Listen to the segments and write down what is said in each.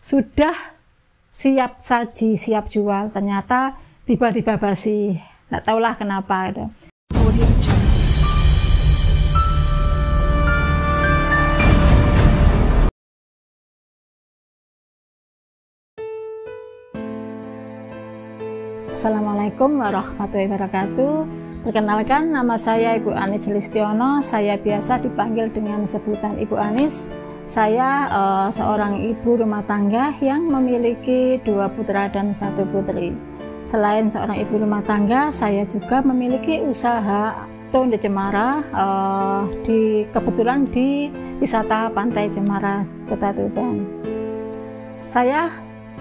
sudah siap saji, siap jual, ternyata tiba-tiba basi. Nggak tahulah kenapa itu. Assalamualaikum warahmatullahi wabarakatuh. Perkenalkan, nama saya Ibu Anis Listiono. Saya biasa dipanggil dengan sebutan Ibu Anis. Saya seorang ibu rumah tangga yang memiliki 2 putra dan 1 putri. Selain seorang ibu rumah tangga, saya juga memiliki usaha Tonde Cemara, kebetulan di wisata Pantai Cemara, Kota Tuban. Saya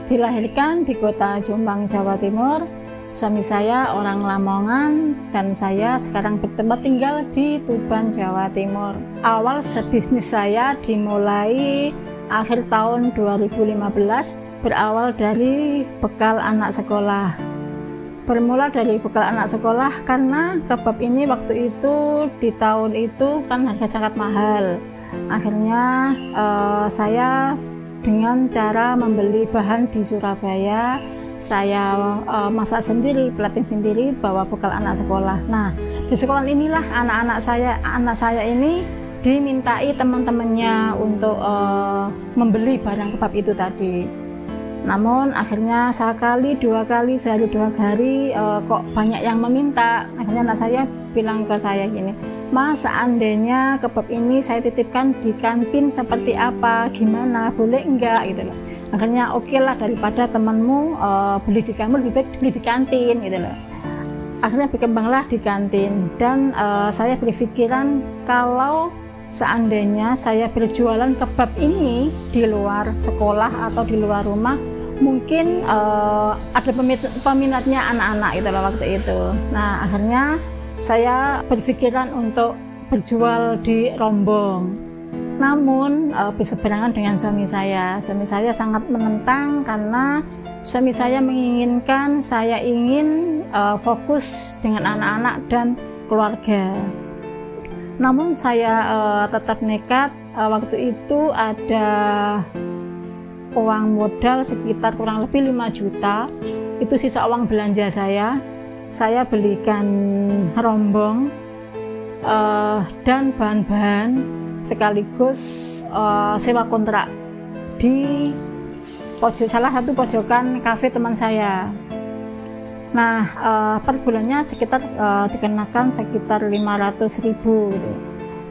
dilahirkan di Kota Jombang, Jawa Timur. Suami saya orang Lamongan dan saya sekarang bertempat tinggal di Tuban, Jawa Timur. Awal bisnis saya dimulai akhir tahun 2015, berawal dari bekal anak sekolah. Bermula dari bekal anak sekolah karena kebab ini waktu itu di tahun itu kan harga sangat mahal. Akhirnya saya dengan cara membeli bahan di Surabaya, saya masak sendiri, plating sendiri, bawa bekal anak sekolah. Nah, di sekolah inilah anak saya ini dimintai teman-temannya untuk membeli barang kebab itu tadi. Namun akhirnya sekali, 2 kali, sehari 2 hari kok banyak yang meminta. Akhirnya anak saya bilang ke saya gini, "Mas, seandainya kebab ini saya titipkan di kantin seperti apa, gimana, boleh enggak?" gitu loh. Akhirnya oke lah, daripada temanmu beli di kamu, lebih baik beli di kantin gitu loh. Akhirnya berkembanglah di kantin dan saya berpikiran kalau seandainya saya berjualan kebab ini di luar sekolah atau di luar rumah, mungkin ada peminatnya anak-anak gitu loh waktu itu. Nah, akhirnya saya berpikiran untuk berjual di Rombong. Namun berseberangan dengan suami saya. Suami saya sangat menentang karena suami saya menginginkan saya ingin fokus dengan anak-anak dan keluarga. Namun saya tetap nekat. Waktu itu ada uang modal sekitar kurang lebih 5 juta. Itu sisa uang belanja saya. Saya belikan rombong dan bahan-bahan sekaligus sewa kontrak di salah satu pojokan kafe teman saya. Nah, per bulannya sekitar dikenakan sekitar 500.000 gitu.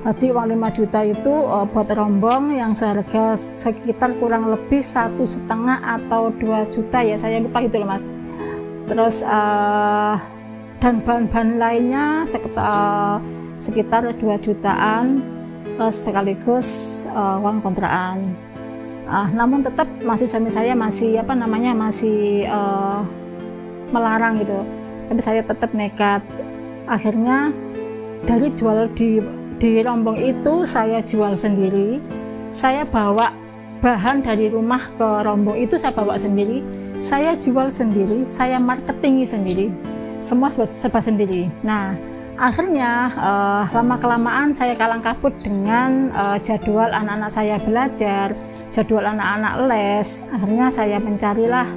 Jadi uang 5 juta itu buat rombong yang seharga sekitar kurang lebih 1,5 atau 2 juta ya, saya lupa gitu loh Mas. Terus dan bahan-bahan lainnya sekitar 2 jutaan sekaligus uang kontrakan. Namun tetap suami saya masih melarang gitu. Tapi saya tetap nekat. Akhirnya dari jual di rombong itu saya jual sendiri. Saya bawa bahan dari rumah ke rombong itu, saya bawa sendiri. Saya jual sendiri, saya marketingi sendiri. Semua serba sendiri. Nah, akhirnya lama-kelamaan saya kalang kabut dengan jadwal anak-anak saya belajar, jadwal anak-anak les. Akhirnya saya mencarilah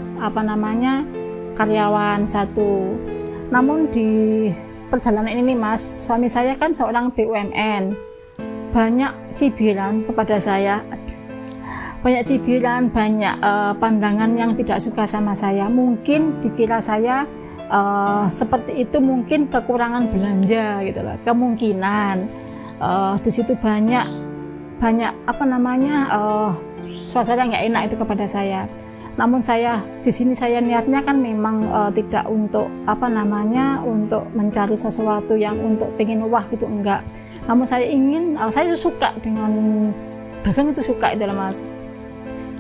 karyawan 1. Namun di perjalanan ini Mas, suami saya kan seorang BUMN. Banyak cibiran kepada saya. Banyak cibiran, banyak pandangan yang tidak suka sama saya. Mungkin dikira saya seperti itu, mungkin kekurangan belanja gitu loh, kemungkinan di situ banyak suasana nggak enak itu kepada saya. Namun di sini saya niatnya kan memang tidak untuk untuk mencari sesuatu yang untuk pengen wah gitu, enggak. Namun saya suka dengan dagang, itu suka itu loh Mas.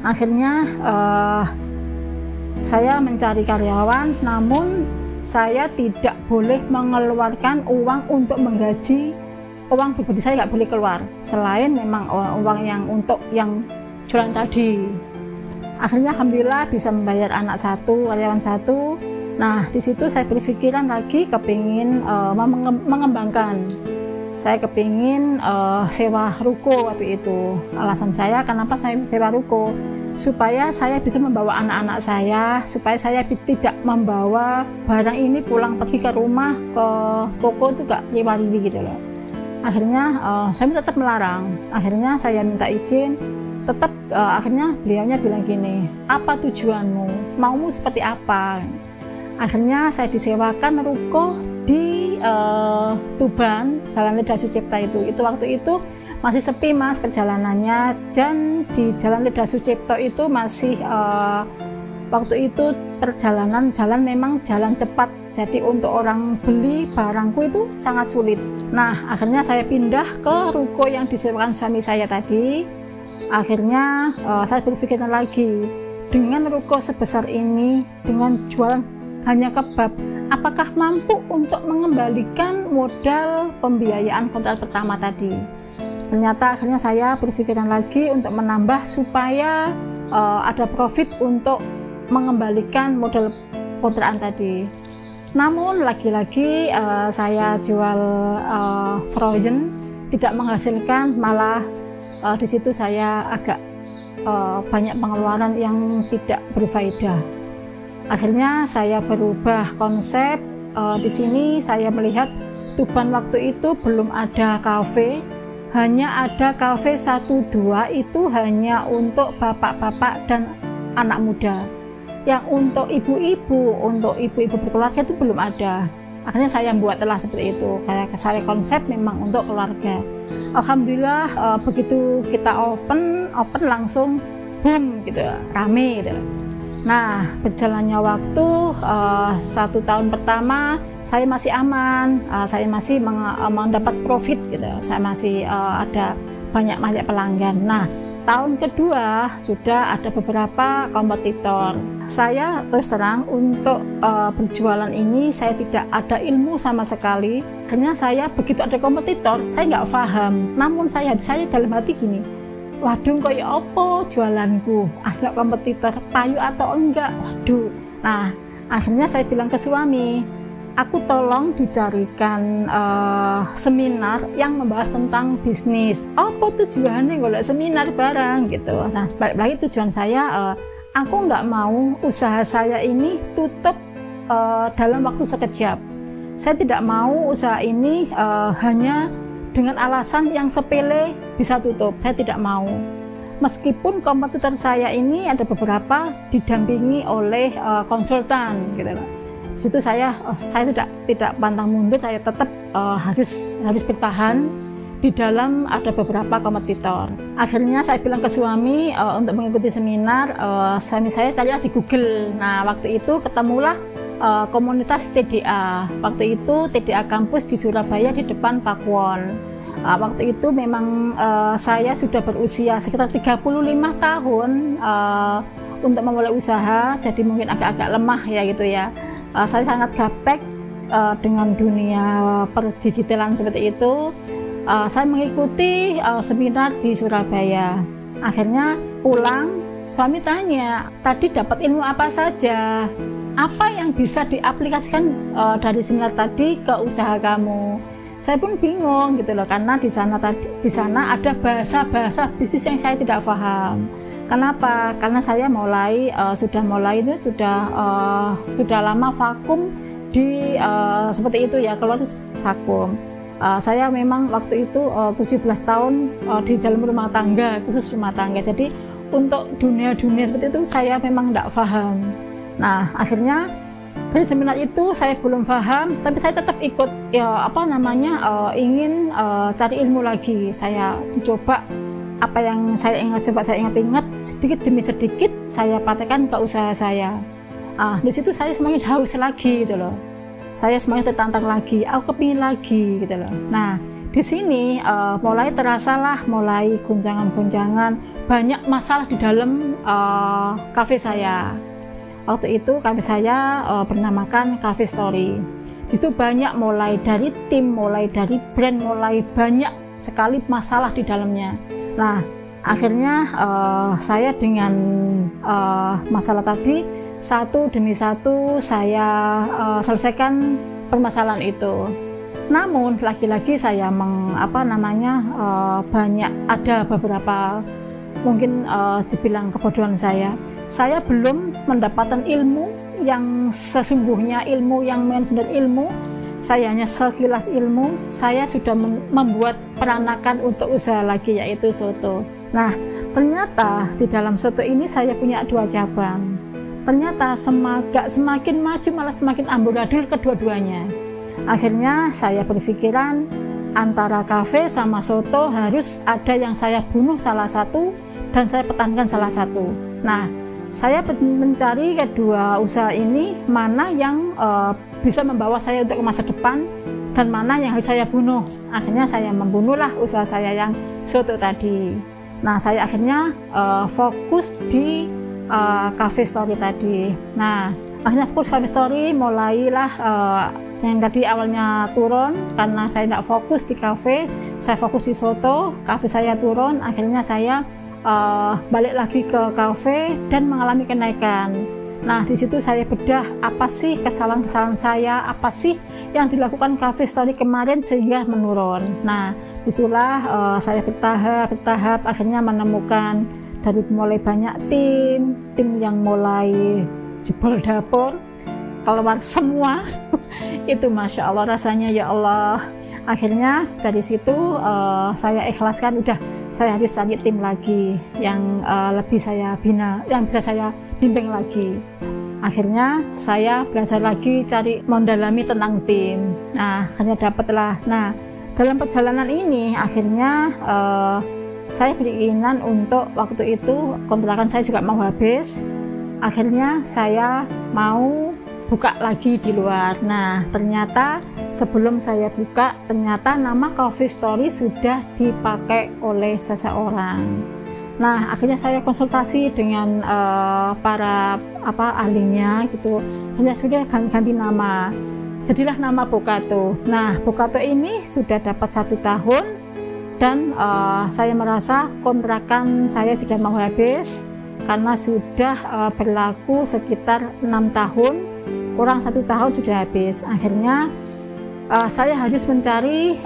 Akhirnya saya mencari karyawan, namun saya tidak boleh mengeluarkan uang untuk menggaji. Uang pribadi saya nggak boleh keluar selain memang uang yang untuk yang jualan tadi. Akhirnya alhamdulillah bisa membayar anak 1, karyawan 1. Nah, di situ saya berpikiran lagi kepingin mengembangkan Saya kepingin sewa ruko waktu itu. Alasan saya kenapa saya sewa ruko, supaya saya bisa membawa anak-anak saya, supaya saya tidak membawa barang ini pulang pergi ke rumah, ke toko itu gak riwari gitu loh. Akhirnya suami tetap melarang. Akhirnya saya minta izin, tetap akhirnya beliaunya bilang gini, apa tujuanmu, maumu seperti apa. Akhirnya saya disewakan ruko di Tuban, Jalan Leda Sucipta itu waktu itu masih sepi Mas perjalanannya, dan di Jalan Leda Sucipta itu masih waktu itu perjalanan jalan memang jalan cepat, jadi untuk orang beli barangku itu sangat sulit. Nah akhirnya saya pindah ke ruko yang disewakan suami saya tadi. Akhirnya saya berpikir lagi, dengan ruko sebesar ini, dengan jualan hanya kebab, apakah mampu untuk mengembalikan modal pembiayaan kontrak pertama tadi. Ternyata akhirnya saya berpikiran lagi untuk menambah supaya ada profit untuk mengembalikan modal kontrakan tadi. Namun lagi-lagi saya jual frozen tidak menghasilkan, malah di situ saya agak banyak pengeluaran yang tidak berfaedah. Akhirnya saya berubah konsep. Di sini saya melihat Tuban waktu itu belum ada kafe, hanya ada kafe 1-2 itu hanya untuk bapak-bapak dan anak muda. Yang untuk ibu-ibu berkeluarga itu belum ada. Akhirnya saya buatlah seperti itu. Kayak saya konsep memang untuk keluarga. Alhamdulillah begitu kita open langsung boom gitu, rame gitu. Nah berjalannya waktu 1 tahun pertama saya masih aman, saya masih mendapat profit gitu, saya masih ada banyak pelanggan. Nah tahun kedua sudah ada beberapa kompetitor. Saya terus terang untuk berjualan ini saya tidak ada ilmu sama sekali. Akhirnya saya begitu ada kompetitor saya nggak paham. Namun saya dalam hati gini, waduh kayak apa jualanku, ada kompetitor payu atau enggak, waduh. Nah akhirnya saya bilang ke suami, aku tolong dicarikan seminar yang membahas tentang bisnis. Apa tujuannya golek seminar barang gitu. Nah balik lagi tujuan saya, aku nggak mau usaha saya ini tutup dalam waktu sekejap. Saya tidak mau usaha ini hanya dengan alasan yang sepele bisa tutup. Saya tidak mau. Meskipun kompetitor saya ini ada beberapa didampingi oleh konsultan gitu loh. Situ saya tidak pantang mundur, saya tetap harus bertahan di dalam ada beberapa kompetitor. Akhirnya saya bilang ke suami untuk mengikuti seminar, suami saya carilah di Google. Nah waktu itu ketemulah komunitas TDA. Waktu itu TDA kampus di Surabaya di depan Pakuwon. Waktu itu memang saya sudah berusia sekitar 35 tahun untuk memulai usaha, jadi mungkin agak-agak lemah ya gitu ya. Saya sangat gaptek dengan dunia perdigitalan seperti itu. Saya mengikuti seminar di Surabaya. Akhirnya pulang, suami tanya, tadi dapat ilmu apa saja? Apa yang bisa diaplikasikan dari seminar tadi ke usaha kamu? Saya pun bingung gitu loh, karena di sana ada bahasa bisnis yang saya tidak paham. Kenapa? Karena saya sudah lama vakum di seperti itu ya, keluar vakum. Saya memang waktu itu 17 tahun di dalam rumah tangga, khusus rumah tangga. Jadi untuk dunia seperti itu saya memang tidak paham. Nah akhirnya dari seminar itu saya belum paham, tapi saya tetap ikut ingin cari ilmu lagi. Saya mencoba apa yang saya ingat sedikit demi sedikit saya praktekkan ke usaha saya. Di situ saya semakin haus lagi gitu loh. Saya semakin tertantang lagi, aku kepingin lagi gitu loh. Nah di sini mulai guncangan, banyak masalah di dalam kafe saya. Waktu itu kafe saya bernamakan Cafe Story. Di situ banyak, mulai dari tim, mulai dari brand, mulai banyak sekali masalah di dalamnya. Nah akhirnya saya dengan masalah tadi satu demi satu saya selesaikan permasalahan itu. Namun lagi-lagi saya banyak ada beberapa mungkin dibilang kebodohan saya belum mendapatkan ilmu yang sesungguhnya, ilmu yang benar ilmu. Saya hanya sekilas ilmu, saya sudah membuat peranakan untuk usaha lagi, yaitu soto. Nah, ternyata di dalam soto ini saya punya 2 cabang. Ternyata semakin maju malah semakin amburadul kedua-duanya. Akhirnya saya berpikiran antara kafe sama soto harus ada yang saya bunuh salah satu dan saya pertahankan salah satu. Nah, saya mencari kedua usaha ini mana yang bisa membawa saya untuk ke masa depan dan mana yang harus saya bunuh. Akhirnya saya membunuhlah usaha saya yang soto tadi. Nah, saya akhirnya fokus di cafe story tadi. Nah, akhirnya fokus cafe story, mulailah yang tadi awalnya turun karena saya tidak fokus di cafe, saya fokus di soto, cafe saya turun, akhirnya saya balik lagi ke cafe dan mengalami kenaikan. Nah, di situ saya bedah apa sih kesalahan-kesalahan saya, apa sih yang dilakukan cafe story kemarin sehingga menurun. Nah, disitulah saya bertahap akhirnya menemukan dari mulai banyak tim yang mulai jebol dapur, keluar semua. Itu Masya Allah rasanya, ya Allah. Akhirnya dari situ saya ikhlaskan, udah saya harus cari tim lagi yang lebih saya bina, yang bisa saya bimbing lagi. Akhirnya saya belajar lagi cari mendalami tentang tim. Nah, akhirnya dapatlah. Nah, dalam perjalanan ini akhirnya saya berkeinginan untuk waktu itu kontrakan saya juga mau habis. Akhirnya saya mau buka lagi di luar. Nah, ternyata sebelum saya buka, ternyata nama Coffee Story sudah dipakai oleh seseorang. Nah, akhirnya saya konsultasi dengan para ahlinya gitu. Hanya sudah ganti nama. Jadilah nama Bokato. Nah, Bokato ini sudah dapat 1 tahun dan saya merasa kontrakan saya sudah mau habis karena sudah berlaku sekitar 6 tahun. Kurang 1 tahun sudah habis. Akhirnya saya harus mencari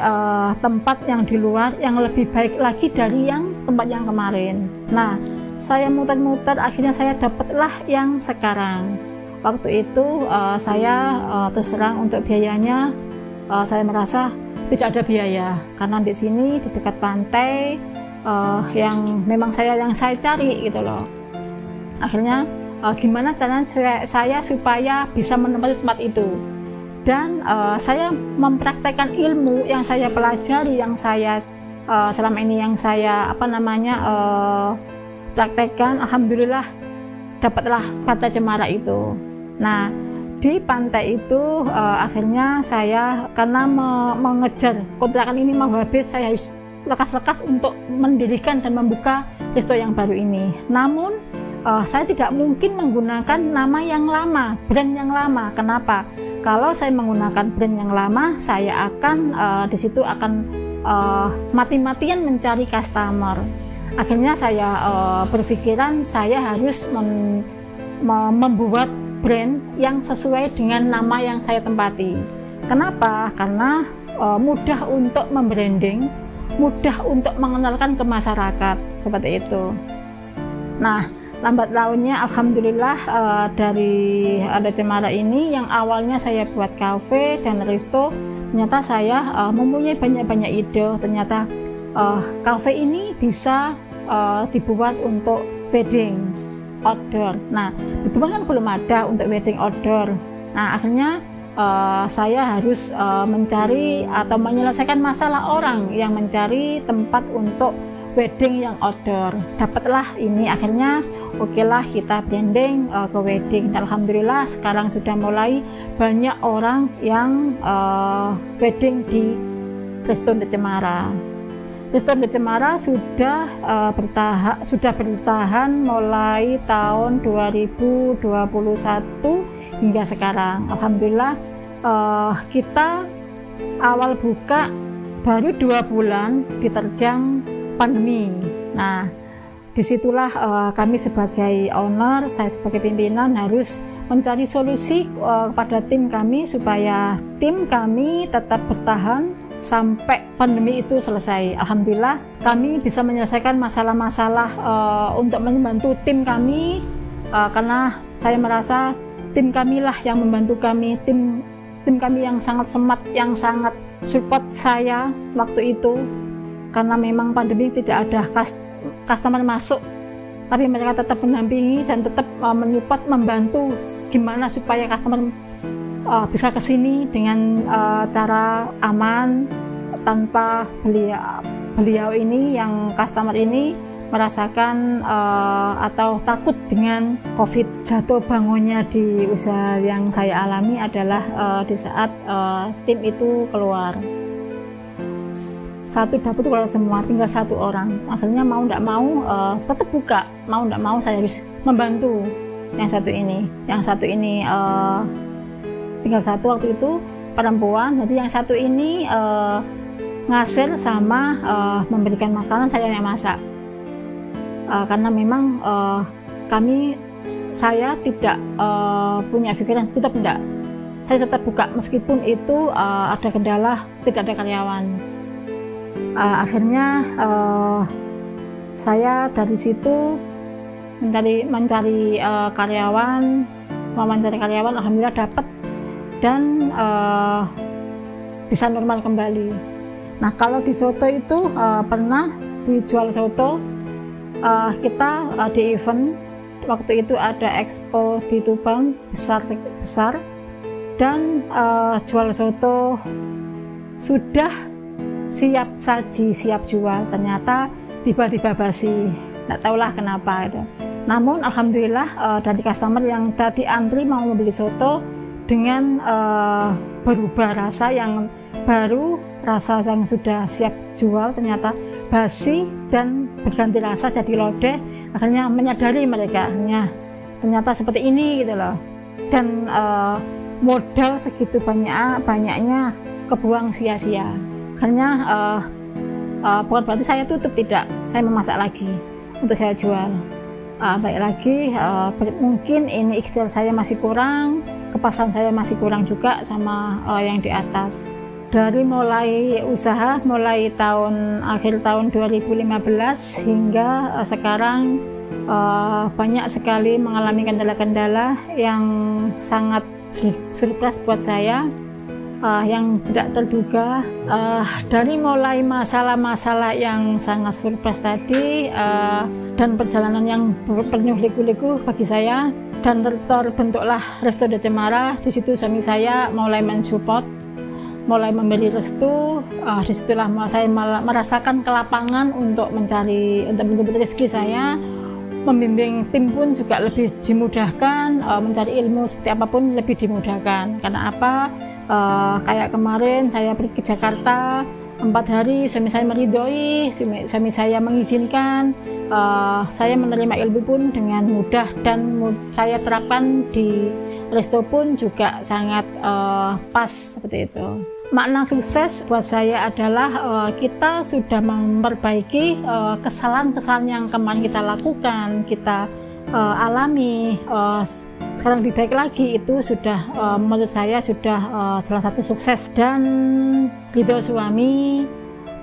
tempat yang di luar yang lebih baik lagi dari yang tempat yang kemarin. Nah, saya muter-muter, akhirnya saya dapatlah yang sekarang. Waktu itu saya terus terang untuk biayanya saya merasa tidak ada biaya karena di sini di dekat pantai yang memang yang saya cari gitu loh. Akhirnya gimana caranya saya supaya bisa menempati tempat itu, dan saya mempraktekkan ilmu yang saya pelajari, yang saya selama ini yang saya praktekkan. Alhamdulillah dapatlah pantai Cemara itu. Nah, di pantai itu akhirnya saya karena mengejar kontrakan ini mau habis, saya harus lekas-lekas untuk mendirikan dan membuka resto yang baru ini. Namun saya tidak mungkin menggunakan nama yang lama, brand yang lama. Kenapa? Kalau saya menggunakan brand yang lama, saya akan di situ akan mati-matian mencari customer. Akhirnya saya berpikiran saya harus membuat brand yang sesuai dengan nama yang saya tempati. Kenapa? Karena mudah untuk membranding, mudah untuk mengenalkan ke masyarakat, seperti itu. Nah, lambat launnya alhamdulillah dari ada Cemara ini yang awalnya saya buat kafe dan resto, ternyata saya mempunyai banyak ide. Ternyata kafe ini bisa dibuat untuk wedding outdoor. Nah, itu kan belum ada untuk wedding outdoor. Nah, akhirnya saya harus mencari atau menyelesaikan masalah orang yang mencari tempat untuk wedding yang outdoor. Dapatlah ini, akhirnya okelah kita branding ke wedding. Dan alhamdulillah sekarang sudah mulai banyak orang yang wedding di Resto de Cemara. Resto de Cemara sudah bertahan mulai tahun 2021 hingga sekarang. Alhamdulillah kita awal buka baru 2 bulan diterjang pandemi. Nah, disitulah kami sebagai owner, saya sebagai pimpinan harus mencari solusi kepada tim kami supaya tim kami tetap bertahan sampai pandemi itu selesai. Alhamdulillah kami bisa menyelesaikan masalah-masalah untuk membantu tim kami, karena saya merasa tim kamilah yang membantu kami, tim kami yang sangat semangat, yang sangat support saya waktu itu, karena memang pandemi tidak ada customer masuk, tapi mereka tetap mendampingi dan tetap menyupport, membantu gimana supaya customer bisa ke sini dengan cara aman, tanpa beliau ini yang customer ini merasakan atau takut dengan COVID. Jatuh bangunnya di usaha yang saya alami adalah di saat tim itu keluar. Satu dapur itu kalau semua tinggal satu orang, akhirnya mau tidak mau tetap buka, mau tidak mau saya harus membantu yang satu ini tinggal satu waktu itu perempuan, jadi yang satu ini ngasir sama memberikan makanan, saya yang masak. Karena memang saya tidak punya pikiran tutup, enggak, saya tetap buka meskipun itu ada kendala, tidak ada karyawan. Akhirnya saya dari situ mencari karyawan, alhamdulillah dapat dan bisa normal kembali. Nah, kalau di soto itu pernah dijual soto, kita di event waktu itu ada expo di Tuban besar dan jual soto sudah siap saji, siap jual, ternyata tiba-tiba basi, nggak tahulah kenapa itu. Namun alhamdulillah dari customer yang tadi antri mau membeli soto dengan berubah rasa yang baru, rasa yang sudah siap jual ternyata basi dan berganti rasa jadi lodeh. Akhirnya menyadari mereka, ternyata seperti ini gitu loh. Dan modal segitu banyaknya kebuang sia-sia. Akhirnya bukan berarti saya tutup, tidak, saya memasak lagi untuk saya jual. Baik lagi, mungkin ini ikhtiar saya masih kurang, kepasan saya masih kurang juga sama yang di atas. Dari mulai usaha, mulai akhir tahun 2015 hingga sekarang banyak sekali mengalami kendala-kendala yang sangat surprise buat saya, yang tidak terduga. Dari mulai masalah-masalah yang sangat surprise tadi dan perjalanan yang penuh liku-liku bagi saya, dan terbentuklah Resto De Cemara. Di situ suami saya mulai mensupport, mulai memberi restu. Disitulah saya merasakan kelapangan untuk menjemput rezeki saya. Membimbing tim pun juga lebih dimudahkan, mencari ilmu seperti apapun lebih dimudahkan. Karena apa? Kayak kemarin saya pergi ke Jakarta 4 hari, suami saya meridhoi, suami saya mengizinkan, saya menerima ilmu pun dengan mudah dan saya terapkan di resto pun juga sangat pas seperti itu. Makna sukses buat saya adalah kita sudah memperbaiki kesalahan-kesalahan yang kemarin kita lakukan, kita alami. Sekarang lebih baik lagi, itu sudah menurut saya sudah salah satu sukses. Dan ridho suami,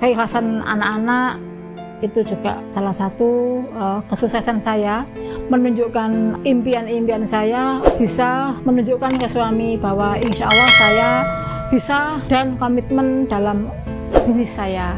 keikhlasan anak-anak, itu juga salah satu kesuksesan saya. Menunjukkan impian-impian saya, bisa menunjukkan ke suami bahwa insya Allah saya bisa dan komitmen dalam bisnis saya.